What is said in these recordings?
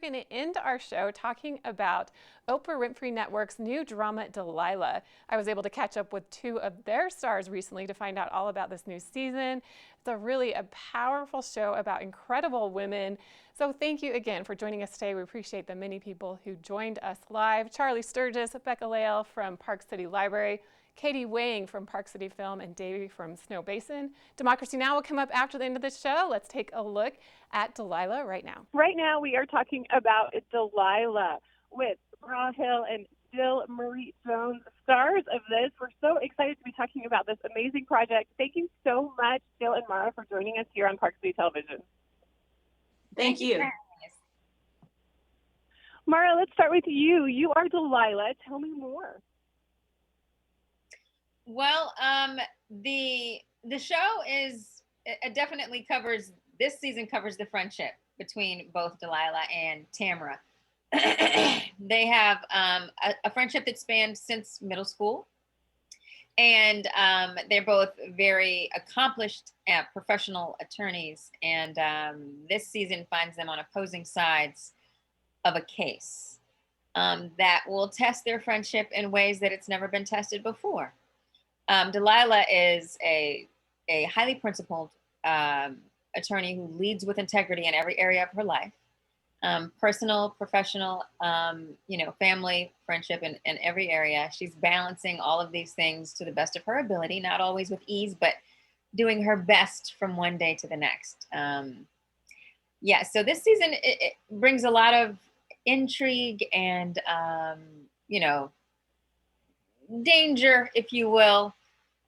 going to end our show talking about Oprah Winfrey Network's new drama, Delilah. I was able to catch up with two of their stars recently to find out all about this new season. It's a powerful show about incredible women. So thank you again for joining us today. We appreciate the many people who joined us live. Charlie Sturgis, Becca Lale from Park City Library, Katie Wang from Park City Film, and Davey from Snow Basin. Democracy Now! Will come up after the end of the show. Let's take a look at Delilah right now. Right now we are talking about Delilah with Bra Hill and Jill Marie Jones, stars of this. We're so excited to be talking about this amazing project. Thank you so much, Jill and Maahra, for joining us here on Park City Television. Thank you. Maahra, let's start with you. You are Delilah. Tell me more. Well, the show is it definitely covers, this season covers the friendship between both Delilah and Tamara. They have a friendship that spanned since middle school, and they're both very accomplished professional attorneys, and this season finds them on opposing sides of a case that will test their friendship in ways that it's never been tested before. Delilah is a highly principled attorney who leads with integrity in every area of her life, personal, professional, family, friendship, in every area. She's balancing all of these things to the best of her ability, not always with ease, but doing her best from one day to the next. So this season, it brings a lot of intrigue and, danger, if you will,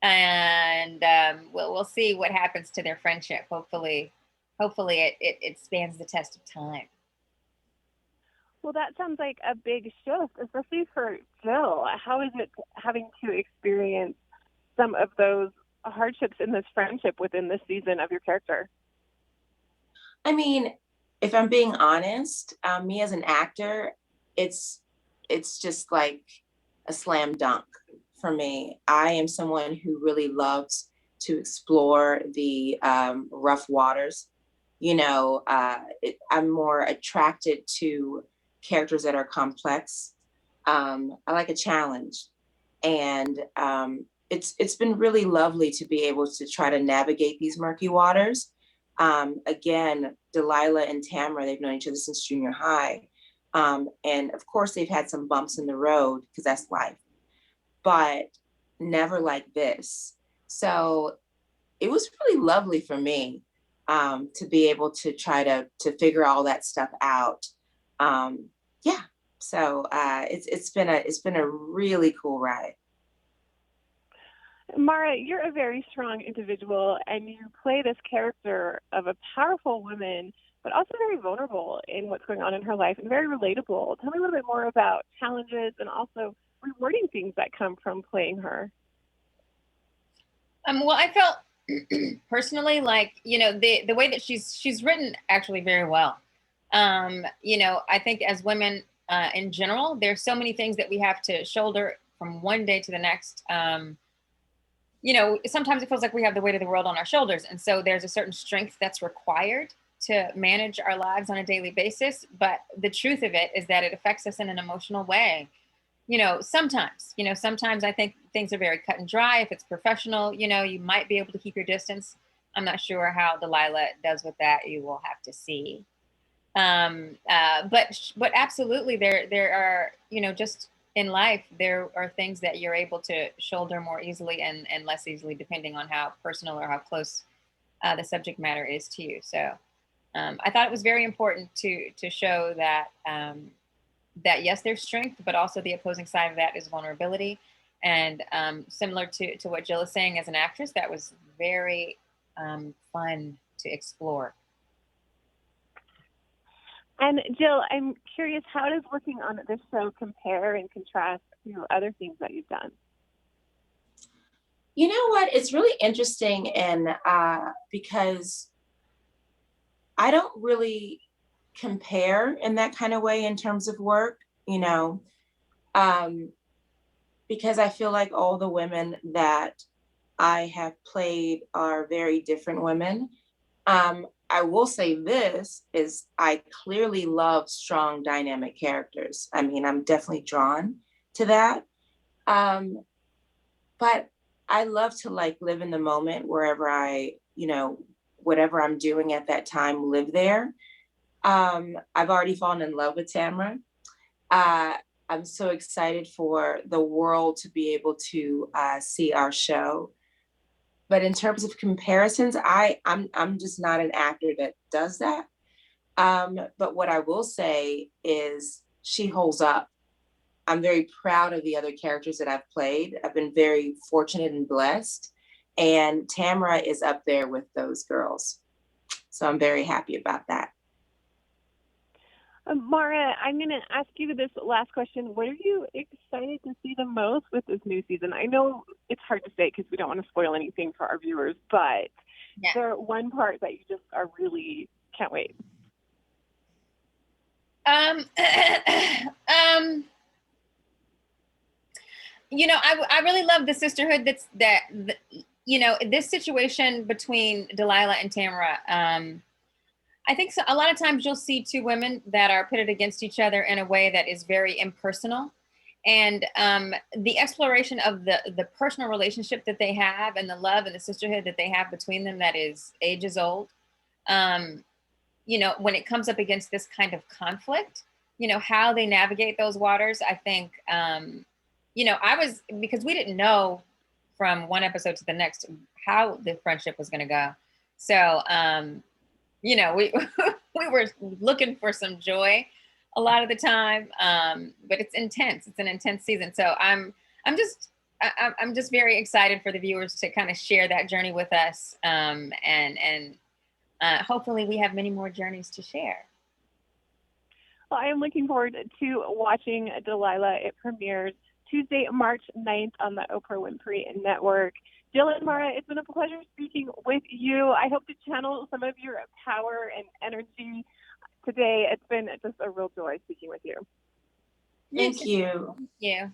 and we'll see what happens to their friendship. Hopefully it spans the test of time. Well, that sounds like a big shift, especially for Jill. How is it having to experience some of those hardships in this friendship within this season of your character? I mean, if I'm being honest, me as an actor, it's just like a slam dunk for me. I am someone who really loves to explore the rough waters. I'm more attracted to characters that are complex. I like a challenge, and it's been really lovely to be able to try to navigate these murky waters. Again, Delilah and Tamara, they've known each other since junior high. And of course, they've had some bumps in the road because that's life, but never like this. So it was really lovely for me to be able to try to figure all that stuff out. So it's been a really cool ride. Maahra, you're a very strong individual, and you play this character of a powerful woman, but also very vulnerable in what's going on in her life and very relatable. Tell me a little bit more about challenges and also rewarding things that come from playing her. Well, I felt personally like, the way that she's written actually very well. I think as women in general, there's so many things that we have to shoulder from one day to the next. Sometimes it feels like we have the weight of the world on our shoulders. And so there's a certain strength that's required to manage our lives on a daily basis. But the truth of it is that it affects us in an emotional way. Sometimes I think things are very cut and dry. If it's professional, you might be able to keep your distance. I'm not sure how Delilah does with that. You will have to see. But absolutely there are, just in life, there are things that you're able to shoulder more easily and less easily, depending on how personal or how close the subject matter is to you. So I thought it was very important to show that that yes, there's strength, but also the opposing side of that is vulnerability. And similar to what Jill is saying, as an actress, that was very fun to explore. And Jill, I'm curious, how does working on this show compare and contrast to other things that you've done? You know what? It's really interesting, and because I don't really compare in that kind of way in terms of work, because I feel like all the women that I have played are very different women. I will say this is I clearly love strong dynamic characters. I mean, I'm definitely drawn to that. Um, but I love to like live in the moment wherever whatever I'm doing at that time, live there. I've already fallen in love with Tamara. Uh, I'm so excited for the world to be able to see our show. But in terms of comparisons, I'm just not an actor that does that. But what I will say is she holds up. I'm very proud of the other characters that I've played. I've been very fortunate and blessed. And Tamara is up there with those girls. So I'm very happy about that. Maahra, I'm going to ask you this last question. What are you excited to see the most with this new season? I know it's hard to say because we don't want to spoil anything for our viewers, but is there one part that you just are really can't wait? I really love the sisterhood this situation between Delilah and Tamara. I think a lot of times you'll see two women that are pitted against each other in a way that is very impersonal. And the exploration of the personal relationship that they have and the love and the sisterhood that they have between them that is ages old. When it comes up against this kind of conflict, how they navigate those waters, I think, because we didn't know from one episode to the next how the friendship was going to go. So, we we were looking for some joy a lot of the time, but it's intense. It's an intense season. So I'm just very excited for the viewers to kind of share that journey with us, and hopefully we have many more journeys to share. Well, I am looking forward to watching Delilah. It premieres Tuesday, March 9th on the Oprah Winfrey Network. Jill and Maahra, it's been a pleasure speaking with you. I hope to channel some of your power and energy today. It's been just a real joy speaking with you. Thank you. Thank you.